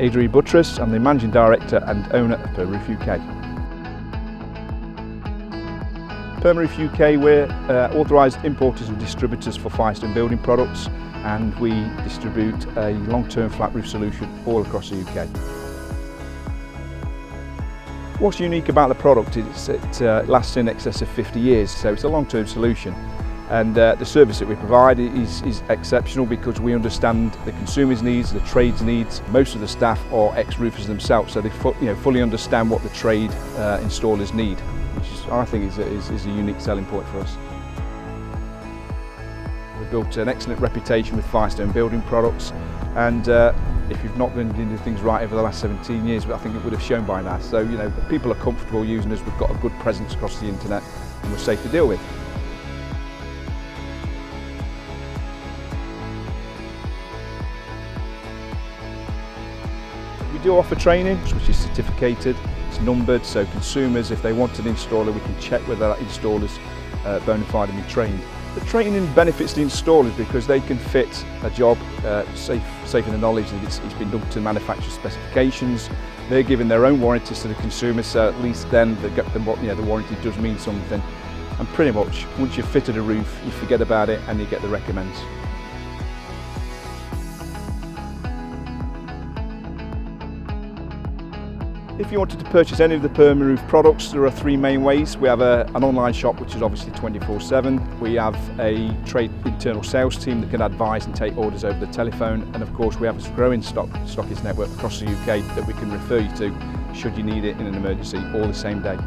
Adrian Buttress. I'm the Managing Director and owner of PermaRoof UK. PermaRoof UK, we're authorised importers and distributors for Firestone building products, and we distribute a long-term flat roof solution all across the UK. What's unique about the product is it lasts in excess of 50 years, so it's a long-term solution. And the service that we provide is exceptional because we understand the consumer's needs, the trade's needs. Most of the staff are ex-roofers themselves, so they fully understand what the trade installers need, which I think is a unique selling point for us. We've built an excellent reputation with Firestone building products, and if you've not been doing things right over the last 17 years, I think it would have shown by now. So people are comfortable using us, we've got a good presence across the internet, and we're safe to deal with. We do offer training, which is certificated, it's numbered, so consumers, if they want an installer, we can check whether that installer's bona fide and be trained. The training benefits the installers because they can fit a job safe in the knowledge that it's been done to manufacturer specifications. They're giving their own warranties to the consumer, so at least then the warranty does mean something. And pretty much, once you've fitted a roof, you forget about it and you get the recommends. If you wanted to purchase any of the PermaRoof products, there are three main ways. We have an online shop, which is obviously 24/7. We have a trade internal sales team that can advise and take orders over the telephone. And of course, we have a growing stockist network across the UK that we can refer you to should you need it in an emergency or the same day.